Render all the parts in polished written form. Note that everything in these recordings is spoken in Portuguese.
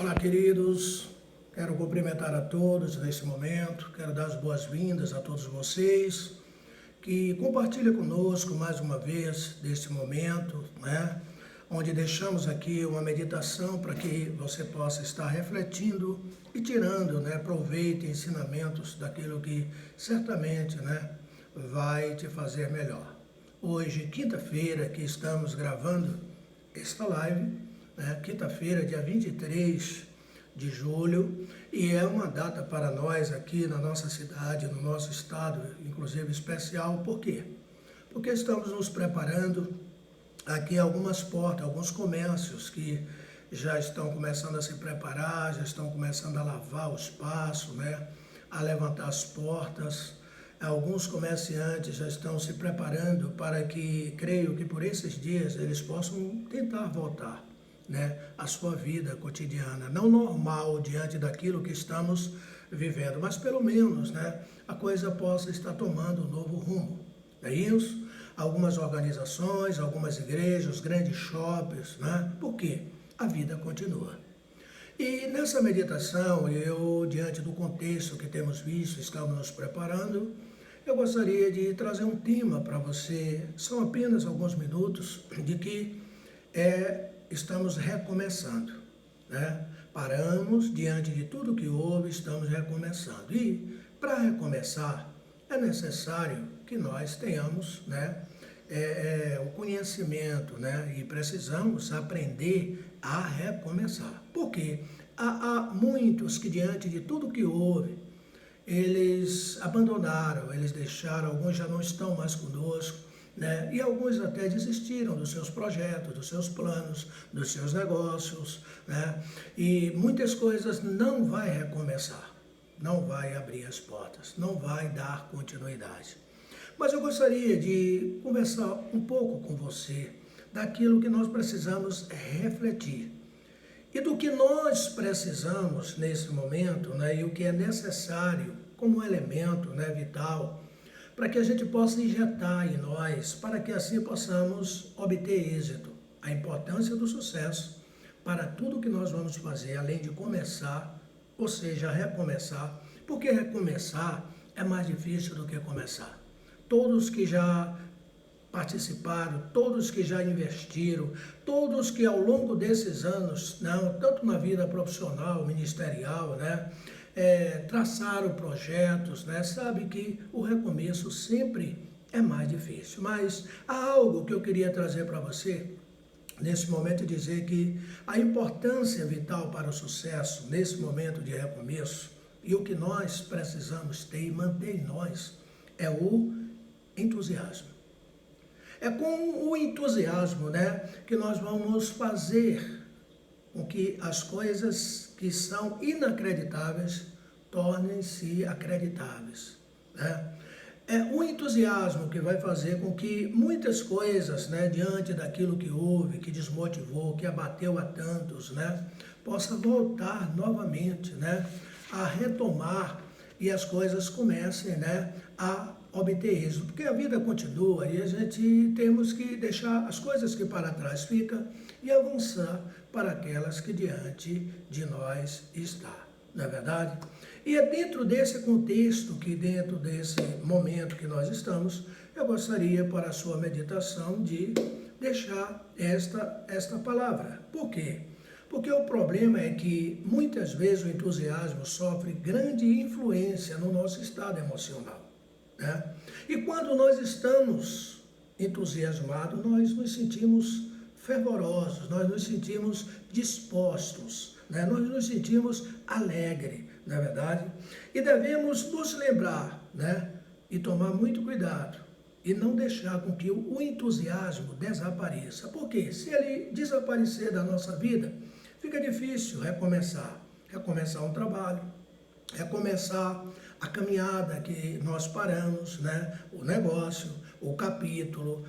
Olá, queridos. Quero cumprimentar a todos nesse momento. Quero dar as boas-vindas a todos vocês que compartilhem conosco mais uma vez desse momento, onde deixamos aqui uma meditação para que você possa estar refletindo e tirando, proveito e ensinamentos daquilo que certamente, vai te fazer melhor. Hoje, quinta-feira, que estamos gravando esta live, quinta-feira, dia 23 de julho, e é uma data para nós aqui na nossa cidade, no nosso estado, inclusive especial. Por quê? Porque estamos nos preparando aqui algumas portas, alguns comércios que já estão começando a se preparar, já estão começando a lavar o espaço, a levantar as portas. Alguns comerciantes já estão se preparando para que, creio que por esses dias, eles possam tentar voltar, a sua vida cotidiana, não normal diante daquilo que estamos vivendo, mas pelo menos, a coisa possa estar tomando um novo rumo. É isso? Algumas organizações, algumas igrejas, grandes shoppings, Por quê? A vida continua. E nessa meditação, eu, diante do contexto que temos visto, estamos nos preparando, eu gostaria de trazer um tema para você. São apenas alguns minutos de que estamos recomeçando, Paramos diante de tudo que houve, estamos recomeçando. E para recomeçar, é necessário que nós tenhamos, o conhecimento, e precisamos aprender a recomeçar. Porque há muitos que diante de tudo que houve, eles abandonaram, eles deixaram, alguns já não estão mais conosco, e alguns até desistiram dos seus projetos, dos seus planos, dos seus negócios, e muitas coisas não vai recomeçar, não vai abrir as portas, não vai dar continuidade. Mas eu gostaria de conversar um pouco com você daquilo que nós precisamos refletir e do que nós precisamos nesse momento, e o que é necessário como elemento, vital, para que a gente possa injetar em nós, para que assim possamos obter êxito. A importância do sucesso para tudo que nós vamos fazer, além de começar, ou seja, recomeçar, porque recomeçar é mais difícil do que começar. Todos que já participaram, todos que já investiram, todos que ao longo desses anos, tanto na vida profissional, ministerial, traçaram projetos, sabe que o recomeço sempre é mais difícil. Mas há algo que eu queria trazer para você nesse momento e dizer que a importância vital para o sucesso nesse momento de recomeço e o que nós precisamos ter e manter em nós é o entusiasmo. É com o entusiasmo, que nós vamos fazer com que as coisas que são inacreditáveis tornem-se acreditáveis, É o entusiasmo que vai fazer com que muitas coisas, diante daquilo que houve, que desmotivou, que abateu a tantos, possa voltar novamente, a retomar e as coisas comecem, a obter êxito, porque a vida continua e a gente temos que deixar as coisas que para trás ficam e avançar para aquelas que diante de nós está, não é verdade? E é dentro desse contexto, que dentro desse momento que nós estamos, eu gostaria para a sua meditação de deixar esta palavra. Por quê? Porque o problema é que muitas vezes o entusiasmo sofre grande influência no nosso estado emocional. E quando nós estamos entusiasmados, nós nos sentimos fervorosos, nós nos sentimos dispostos, nós nos sentimos alegres, não é verdade? E devemos nos lembrar, e tomar muito cuidado, e não deixar com que o entusiasmo desapareça. Porque se ele desaparecer da nossa vida, fica difícil recomeçar um trabalho, recomeçar a caminhada que nós paramos, o negócio, o capítulo,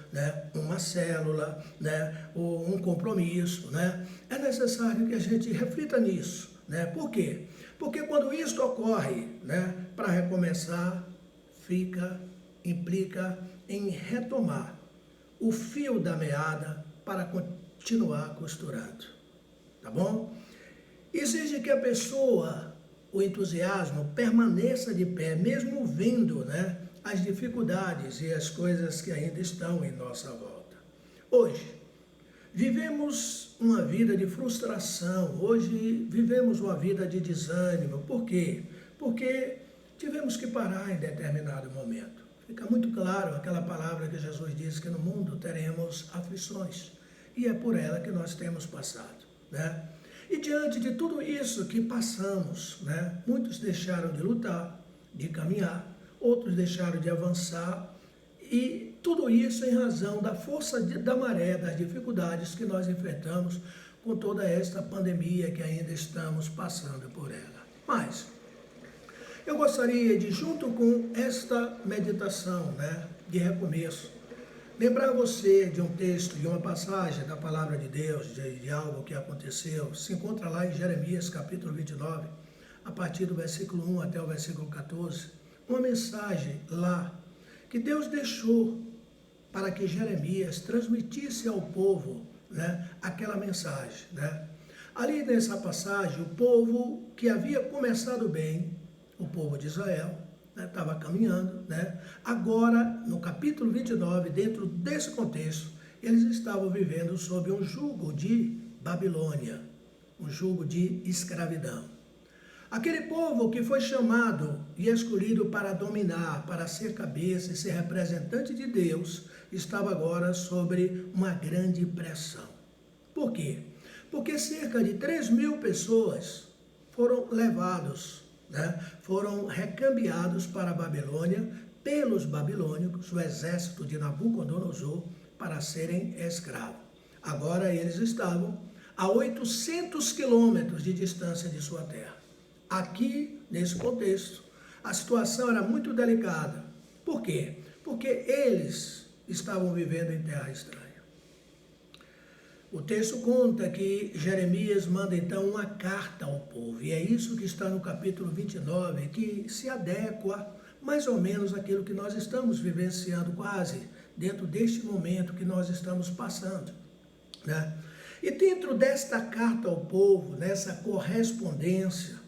uma célula, um compromisso, É necessário que a gente reflita nisso, Por quê? Porque quando isso ocorre, para recomeçar, implica em retomar o fio da meada para continuar costurando, tá bom? exige que a pessoa, o entusiasmo, permaneça de pé, mesmo vendo, né, as dificuldades e as coisas que ainda estão em nossa volta. Hoje, vivemos uma vida de frustração, hoje vivemos uma vida de desânimo. Por quê? Porque tivemos que parar em determinado momento. Fica muito claro aquela palavra que Jesus disse que no mundo teremos aflições. E é por ela que nós temos passado, né? E diante de tudo isso que passamos, né, muitos deixaram de lutar, de caminhar, outros deixaram de avançar, e tudo isso em razão da força da maré, das dificuldades que nós enfrentamos com toda esta pandemia que ainda estamos passando por ela. Mas eu gostaria de, junto com esta meditação, né, de recomeço, lembrar você de um texto, de uma passagem da palavra de Deus, de algo que aconteceu. Se encontra lá em Jeremias capítulo 29, a partir do versículo 1 até o versículo 14, uma mensagem lá que Deus deixou para que Jeremias transmitisse ao povo, né, aquela mensagem, né? Ali nessa passagem, o povo que havia começado bem, o povo de Israel, estava caminhando, né? Agora, no capítulo 29, dentro desse contexto, eles estavam vivendo sob um jugo de Babilônia, um jugo de escravidão. Aquele povo que foi chamado e escolhido para dominar, para ser cabeça e ser representante de Deus, estava agora sobre uma grande pressão. Por quê? Porque cerca de 3.000 pessoas foram levados, né? Foram recambiados para a Babilônia pelos babilônicos, o exército de Nabucodonosor, para serem escravos. Agora eles estavam a 800 quilômetros de distância de sua terra. Aqui, nesse contexto, a situação era muito delicada. Por quê? Porque eles estavam vivendo em terra estranha. O texto conta que Jeremias manda então uma carta ao povo, e é isso que está no capítulo 29, que se adequa mais ou menos àquilo que nós estamos vivenciando quase dentro deste momento que nós estamos passando, né? E dentro desta carta ao povo, nessa correspondência,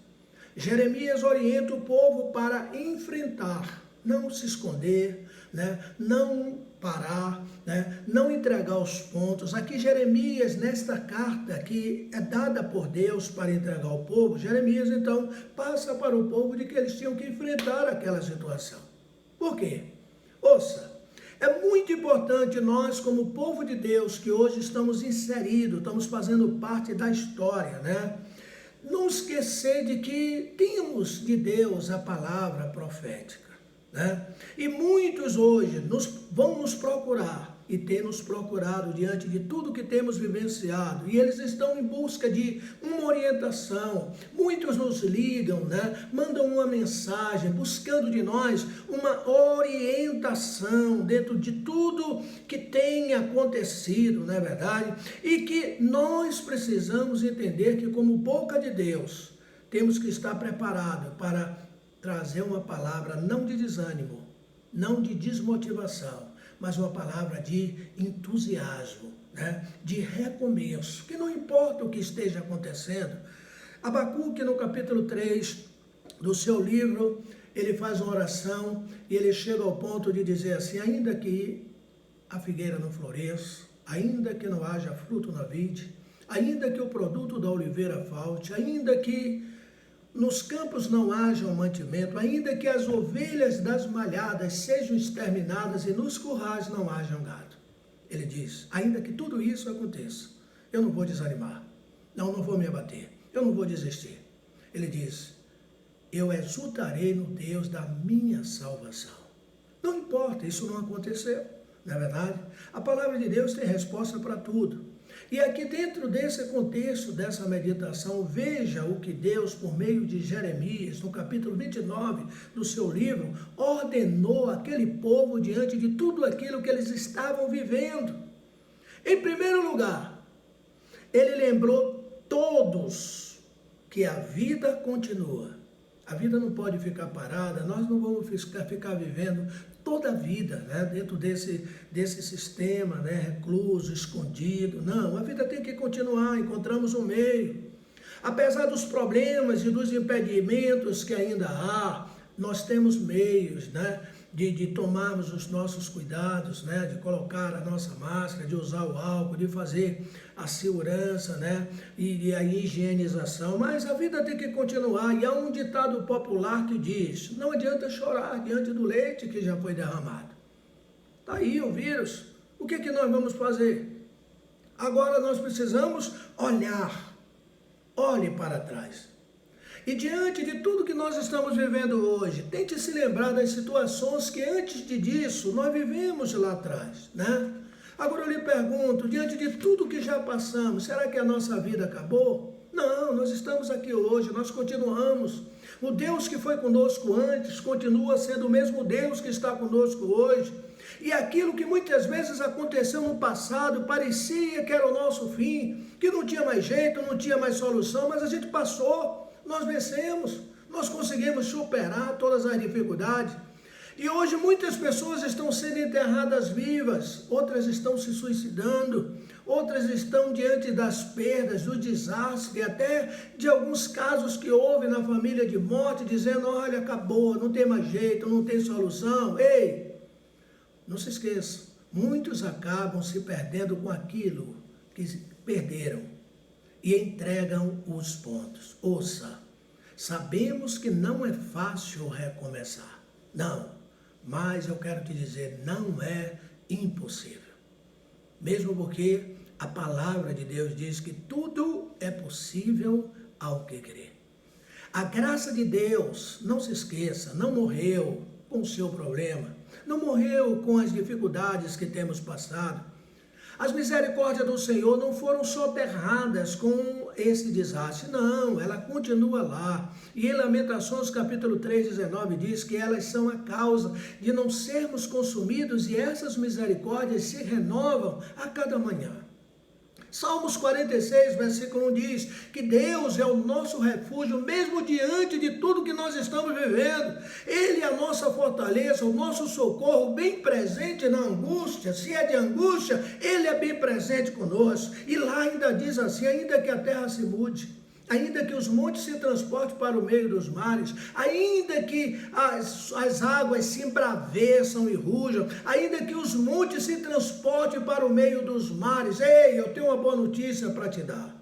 Jeremias orienta o povo para enfrentar, não se esconder, né? Não parar, né? Não entregar os pontos. Aqui Jeremias, nesta carta que é dada por Deus para entregar ao povo, Jeremias então passa para o povo de que eles tinham que enfrentar aquela situação. Por quê? Ouça, é muito importante nós, como povo de Deus, que hoje estamos inseridos, estamos fazendo parte da história, né? Não esquecer de que temos de Deus a palavra profética, né? E muitos hoje vão nos procurar e têm nos procurado diante de tudo que temos vivenciado, e eles estão em busca de uma orientação. Muitos nos ligam, né? Mandam uma mensagem buscando de nós uma orientação dentro de tudo que tem acontecido, não é verdade? E que nós precisamos entender que, como boca de Deus, temos que estar preparados para trazer uma palavra não de desânimo, não de desmotivação, mas uma palavra de entusiasmo, né? De recomeço, que não importa o que esteja acontecendo. Abacuque, no capítulo 3 do seu livro, ele faz uma oração e ele chega ao ponto de dizer assim: ainda que a figueira não floresça, ainda que não haja fruto na vide, ainda que o produto da oliveira falte, ainda que nos campos não haja mantimento, ainda que as ovelhas das malhadas sejam exterminadas e nos currais não haja gado. Ele diz, ainda que tudo isso aconteça, eu não vou desanimar, não vou me abater, eu não vou desistir. Ele diz, eu exultarei no Deus da minha salvação. Não importa, isso não aconteceu, não é verdade? A palavra de Deus tem resposta para tudo. E aqui dentro desse contexto, dessa meditação, veja o que Deus, por meio de Jeremias, no capítulo 29 do seu livro, ordenou aquele povo diante de tudo aquilo que eles estavam vivendo. Em primeiro lugar, ele lembrou todos que a vida continua. A vida não pode ficar parada, nós não vamos ficar vivendo toda a vida, né, dentro desse sistema, né, recluso, escondido. Não, a vida tem que continuar, encontramos um meio. Apesar dos problemas e dos impedimentos que ainda há, nós temos meios, né, de tomarmos os nossos cuidados, né, de colocar a nossa máscara, de usar o álcool, de fazer a segurança, né, e a higienização. Mas a vida tem que continuar. E há um ditado popular que diz: não adianta chorar diante do leite que já foi derramado. Está aí o vírus. O que nós vamos fazer? Agora nós precisamos olhar. Olhe para trás. E diante de tudo que nós estamos vivendo hoje, tente se lembrar das situações que antes disso nós vivemos lá atrás, né? Agora eu lhe pergunto, diante de tudo que já passamos, será que a nossa vida acabou? Não, nós estamos aqui hoje, nós continuamos. O Deus que foi conosco antes continua sendo o mesmo Deus que está conosco hoje. E aquilo que muitas vezes aconteceu no passado, parecia que era o nosso fim, que não tinha mais jeito, não tinha mais solução, mas a gente passou, nós vencemos, nós conseguimos superar todas as dificuldades. E hoje muitas pessoas estão sendo enterradas vivas, outras estão se suicidando, outras estão diante das perdas, do desastre, até de alguns casos que houve na família de morte, dizendo: olha, acabou, não tem mais jeito, não tem solução. Ei! Não se esqueça, muitos acabam se perdendo com aquilo que perderam e entregam os pontos. Ouça, sabemos que não é fácil recomeçar. Não, mas eu quero te dizer, não é impossível. Mesmo porque a palavra de Deus diz que tudo é possível ao que crer. A graça de Deus, não se esqueça, não morreu com o seu problema. Não morreu com as dificuldades que temos passado. As misericórdias do Senhor não foram soterradas com esse desastre. Não, ela continua lá. E em Lamentações capítulo 3, 19 diz que elas são a causa de não sermos consumidos, e essas misericórdias se renovam a cada manhã. Salmos 46, versículo 1 diz que Deus é o nosso refúgio, mesmo diante de tudo que nós estamos vivendo. Ele é a nossa fortaleza, o nosso socorro, bem presente na angústia. Se é de angústia, Ele é bem presente conosco. E lá ainda diz assim: ainda que a terra se mude, ainda que os montes se transportem para o meio dos mares, ainda que as águas se embraveçam e rujam, ainda que os montes se transportem para o meio dos mares. Ei, eu tenho uma boa notícia para te dar.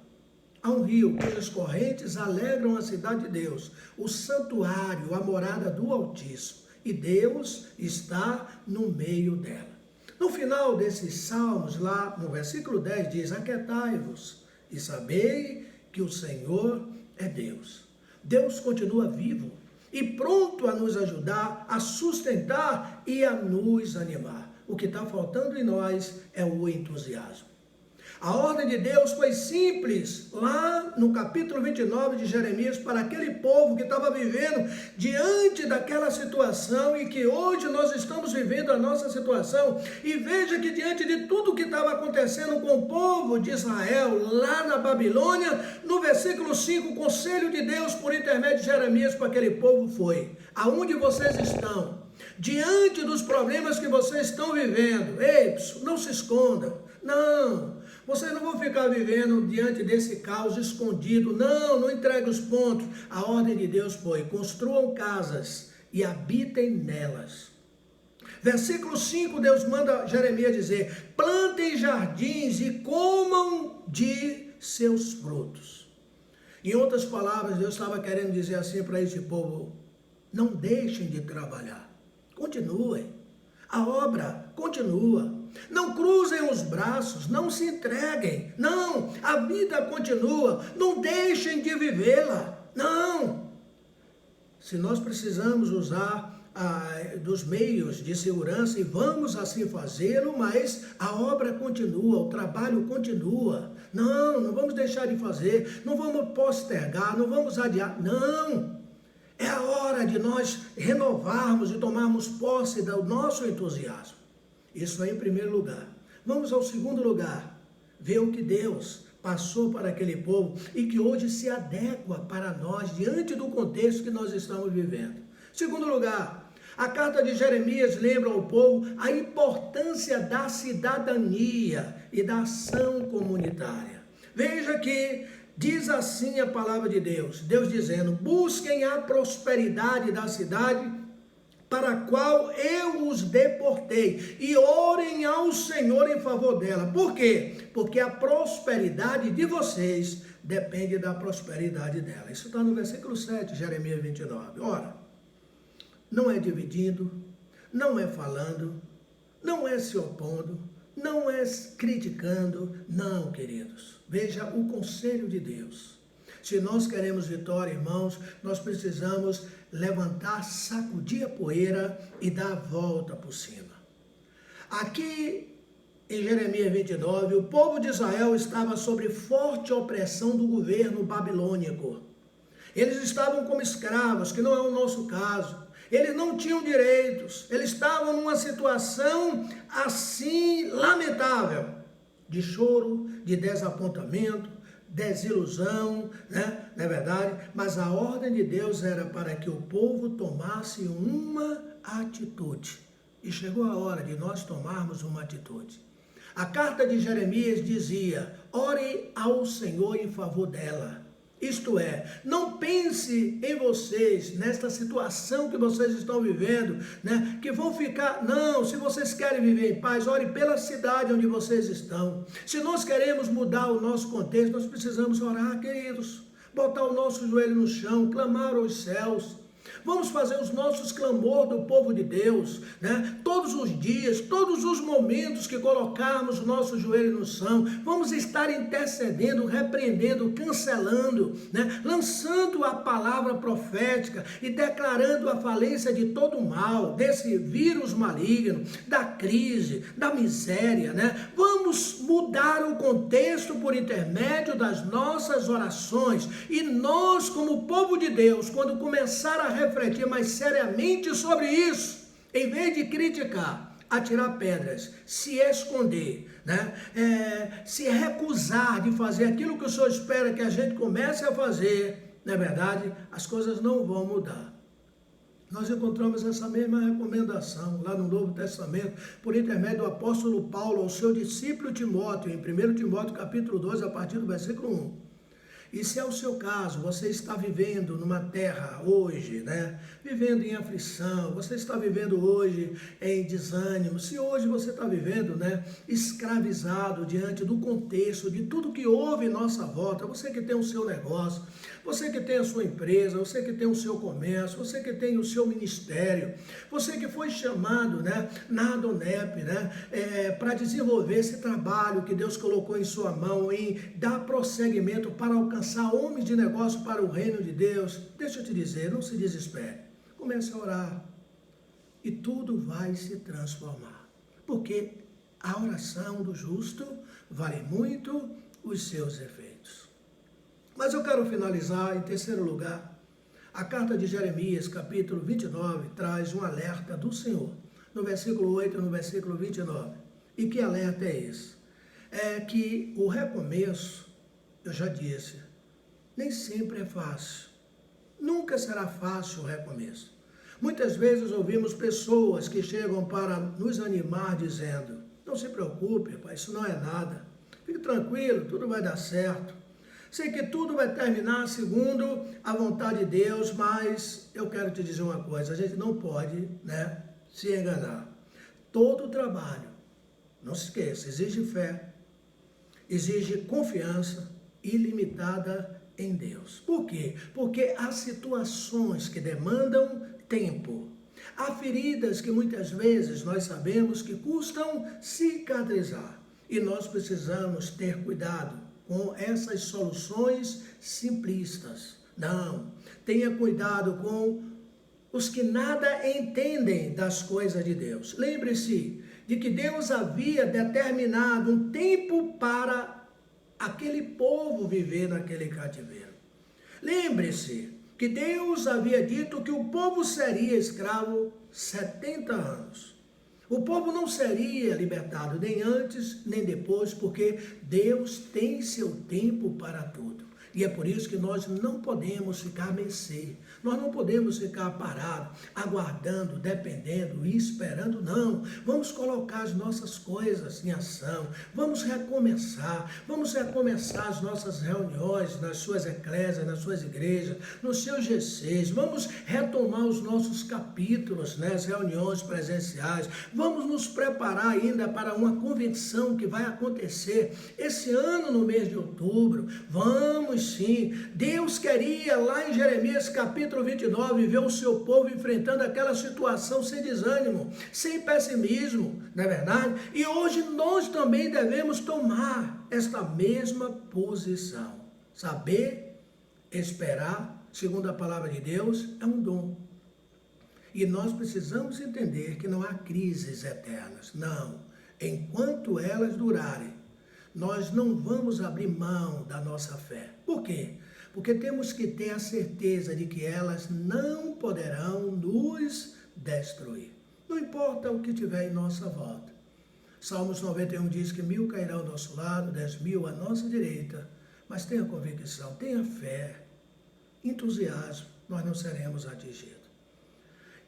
Há um rio cujas correntes alegram a cidade de Deus, o santuário, a morada do Altíssimo, e Deus está no meio dela. No final desses salmos, lá no versículo 10 diz: aquietai-vos e sabei que o Senhor é Deus. Deus continua vivo e pronto a nos ajudar, a sustentar e a nos animar. O que está faltando em nós é o entusiasmo. A ordem de Deus foi simples, lá no capítulo 29 de Jeremias, para aquele povo que estava vivendo diante daquela situação e que hoje nós estamos vivendo a nossa situação. E veja que diante de tudo que estava acontecendo com o povo de Israel, lá na Babilônia, no versículo 5, o conselho de Deus por intermédio de Jeremias para aquele povo foi: aonde vocês estão? Diante dos problemas que vocês estão vivendo, ei, não se escondam, não. Vocês não vão ficar vivendo diante desse caos escondido. Não entregue os pontos. A ordem de Deus foi: construam casas e habitem nelas. Versículo 5, Deus manda Jeremias dizer: plantem jardins e comam de seus frutos. Em outras palavras, Deus estava querendo dizer assim para esse povo: não deixem de trabalhar. Continuem. A obra continua. Não cruzem os braços, não se entreguem. Não, a vida continua. Não deixem de vivê-la. Não. Se nós precisamos usar dos meios de segurança, e vamos assim fazê-lo, mas a obra continua, o trabalho continua. Não vamos deixar de fazer, não vamos postergar, não vamos adiar. Não. É a hora de nós renovarmos e tomarmos posse do nosso entusiasmo. Isso é em primeiro lugar. Vamos ao segundo lugar. Ver o que Deus passou para aquele povo e que hoje se adequa para nós diante do contexto que nós estamos vivendo. Segundo lugar, a carta de Jeremias lembra ao povo a importância da cidadania e da ação comunitária. Veja que Diz assim a palavra de Deus, Deus dizendo, busquem a prosperidade da cidade para a qual eu os deportei, e orem ao Senhor em favor dela. Por quê? Porque a prosperidade de vocês depende da prosperidade dela. Isso está no versículo 7, Jeremias 29. Ora, não é dividindo, não é falando, não é se opondo, não é criticando, não, queridos. Veja o conselho de Deus. Se nós queremos vitória, irmãos, nós precisamos levantar, sacudir a poeira e dar a volta por cima. Aqui em Jeremias 29, o povo de Israel estava sob forte opressão do governo babilônico. Eles estavam como escravos, que não é o nosso caso. Eles não tinham direitos, eles estavam numa situação assim lamentável, de choro, de desapontamento, desilusão, né? Não é verdade? Mas a ordem de Deus era para que o povo tomasse uma atitude. E chegou a hora de nós tomarmos uma atitude. A carta de Jeremias dizia, ore ao Senhor em favor dela. Isto é, não pense em vocês, nesta situação que vocês estão vivendo, né, que vão ficar, não, se vocês querem viver em paz, ore pela cidade onde vocês estão. Se nós queremos mudar o nosso contexto, nós precisamos orar, queridos, botar o nosso joelho no chão, clamar aos céus. Vamos fazer os nossos clamores do povo de Deus, né? Todos os dias, todos os momentos que colocarmos o nosso joelho no chão, vamos estar intercedendo, repreendendo, cancelando, né? Lançando a palavra profética e declarando a falência de todo o mal, desse vírus maligno, da crise, da miséria, né? Vamos mudar o contexto por intermédio das nossas orações. E nós, como povo de Deus, quando começar a refletir mais seriamente sobre isso, em vez de criticar, atirar pedras, se esconder, né? Se recusar de fazer aquilo que o Senhor espera que a gente comece a fazer, na verdade, as coisas não vão mudar. Nós encontramos essa mesma recomendação lá no Novo Testamento, por intermédio do apóstolo Paulo ao seu discípulo Timóteo, em 1 Timóteo capítulo 2, a partir do versículo 1. E se é o seu caso, você está vivendo numa terra hoje, né? Vivendo em aflição, você está vivendo hoje em desânimo, se hoje você está vivendo, né? Escravizado diante do contexto, de tudo que houve em nossa volta, você que tem o seu negócio, você que tem a sua empresa, você que tem o seu comércio, você que tem o seu ministério, você que foi chamado, né? Na Adonep, né? Para desenvolver esse trabalho que Deus colocou em sua mão, em dar prosseguimento para alcançar homens de negócio para o reino de Deus. Deixa eu te dizer, não se desespere. Comece a orar e tudo vai se transformar. Porque a oração do justo vale muito os seus efeitos. Mas eu quero finalizar em terceiro lugar. A carta de Jeremias, capítulo 29, traz um alerta do Senhor. No versículo 8 e no versículo 29. E que alerta é esse? É que o recomeço, eu já disse, nem sempre é fácil. Nunca será fácil o recomeço. Muitas vezes ouvimos pessoas que chegam para nos animar dizendo, não se preocupe, pai, isso não é nada. Fique tranquilo, tudo vai dar certo. Sei que tudo vai terminar segundo a vontade de Deus, mas eu quero te dizer uma coisa, a gente não pode, né, se enganar. Todo trabalho, não se esqueça, exige fé, exige confiança ilimitada em Deus. Por quê? Porque há situações que demandam tempo. Há feridas que muitas vezes nós sabemos que custam cicatrizar. E nós precisamos ter cuidado com essas soluções simplistas. Não. Tenha cuidado com os que nada entendem das coisas de Deus. Lembre-se de que Deus havia determinado um tempo para aquele povo viver naquele cativeiro. Lembre-se que Deus havia dito que o povo seria escravo 70 anos. O povo não seria libertado nem antes nem depois, porque Deus tem seu tempo para tudo. E é por isso que nós não podemos ficar à mercê. Nós não podemos ficar parados, aguardando, dependendo e esperando, não. Vamos colocar as nossas coisas em ação. Vamos recomeçar as nossas reuniões nas suas eclésias, nas suas igrejas, nos seus GCs. Vamos retomar os nossos capítulos, né, as reuniões presenciais. Vamos nos preparar ainda para uma convenção que vai acontecer esse ano no mês de outubro. Vamos sim. Deus queria lá em Jeremias capítulo 29 ver o seu povo enfrentando aquela situação sem desânimo, sem pessimismo, não é verdade? E hoje nós também devemos tomar esta mesma posição. Saber esperar, segundo a palavra de Deus, é um dom. E nós precisamos entender que não há crises eternas. Não. Enquanto elas durarem, nós não vamos abrir mão da nossa fé. Por quê? Porque temos que ter a certeza de que elas não poderão nos destruir. Não importa o que tiver em nossa volta. Salmos 91 diz que 1000 cairão ao nosso lado, 10.000 à nossa direita. Mas tenha convicção, tenha fé, entusiasmo, nós não seremos atingidos.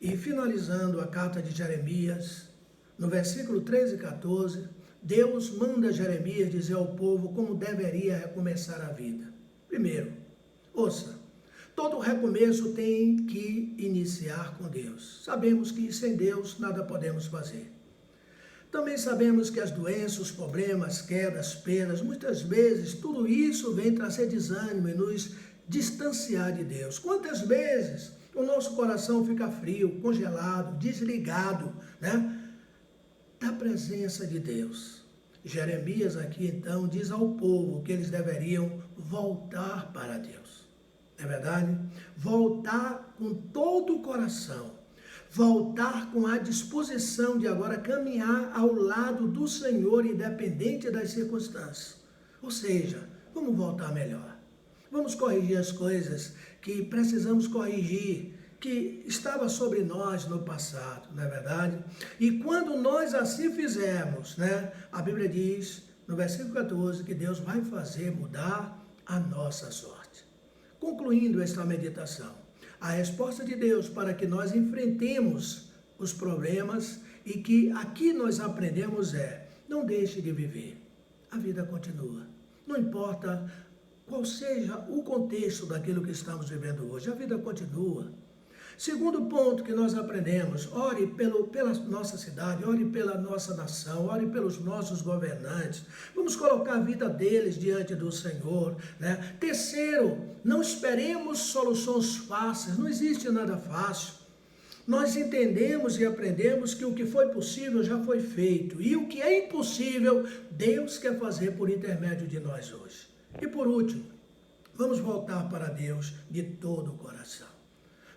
E finalizando a carta de Jeremias, no versículo 13 e 14, Deus manda Jeremias dizer ao povo como deveria recomeçar a vida. Primeiro, ouça, todo recomeço tem que iniciar com Deus. Sabemos que sem Deus nada podemos fazer. Também sabemos que as doenças, os problemas, quedas, perdas, muitas vezes tudo isso vem trazer desânimo e nos distanciar de Deus. Quantas vezes o nosso coração fica frio, congelado, desligado, né, da presença de Deus. Jeremias aqui então diz ao povo que eles deveriam voltar para Deus. Não é verdade? Voltar com todo o coração. Voltar com a disposição de agora caminhar ao lado do Senhor, independente das circunstâncias. Ou seja, vamos voltar melhor. Vamos corrigir as coisas que precisamos corrigir, que estava sobre nós no passado, não é verdade? E quando nós assim fizermos, né, a Bíblia diz, no versículo 14, que Deus vai fazer mudar a nossa sorte. Concluindo esta meditação, a resposta de Deus para que nós enfrentemos os problemas e que aqui nós aprendemos é, não deixe de viver, a vida continua. Não importa qual seja o contexto daquilo que estamos vivendo hoje, a vida continua. Segundo ponto que nós aprendemos, ore pela nossa cidade, ore pela nossa nação, ore pelos nossos governantes. Vamos colocar a vida deles diante do Senhor, né? Terceiro, não esperemos soluções fáceis, não existe nada fácil. Nós entendemos e aprendemos que o que foi possível já foi feito. E o que é impossível, Deus quer fazer por intermédio de nós hoje. E por último, vamos voltar para Deus de todo o coração.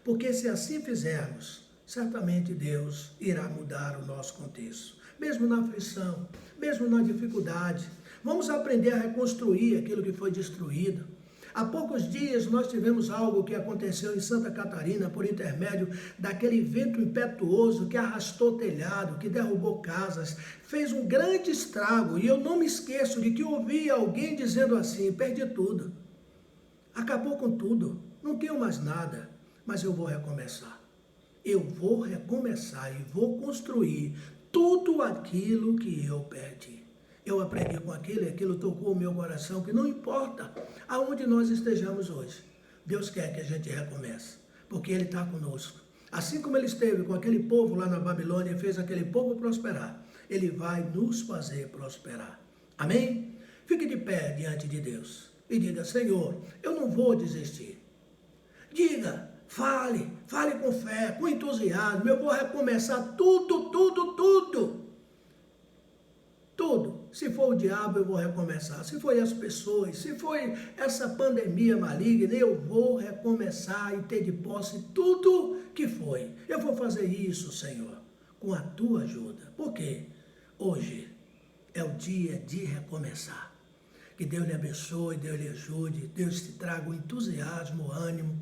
Porque se assim fizermos, certamente Deus irá mudar o nosso contexto. Mesmo na aflição, mesmo na dificuldade, vamos aprender a reconstruir aquilo que foi destruído. Há poucos dias nós tivemos algo que aconteceu em Santa Catarina por intermédio daquele vento impetuoso que arrastou telhado, que derrubou casas, fez um grande estrago. E eu não me esqueço de que ouvi alguém dizendo assim, perdi tudo, acabou com tudo, não tenho mais nada. Mas eu vou recomeçar. Eu vou recomeçar e vou construir tudo aquilo que eu perdi. Eu aprendi com aquilo e aquilo tocou o meu coração, que não importa aonde nós estejamos hoje. Deus quer que a gente recomece, porque Ele está conosco. Assim como Ele esteve com aquele povo lá na Babilônia e fez aquele povo prosperar, Ele vai nos fazer prosperar. Amém? Fique de pé diante de Deus e diga, Senhor, eu não vou desistir. Diga, fale com fé, com entusiasmo, eu vou recomeçar tudo. Se for o diabo, eu vou recomeçar. Se foi as pessoas, se foi essa pandemia maligna, eu vou recomeçar e ter de posse tudo que foi. Eu vou fazer isso, Senhor, com a tua ajuda. Por quê? Hoje é o dia de recomeçar. Que Deus lhe abençoe, Deus lhe ajude, Deus te traga o entusiasmo, o ânimo,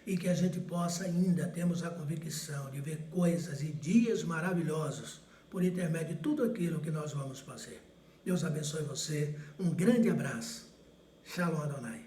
e que a gente possa ainda termos a convicção de ver coisas e dias maravilhosos por intermédio de tudo aquilo que nós vamos fazer. Deus abençoe você. Um grande abraço. Shalom Adonai.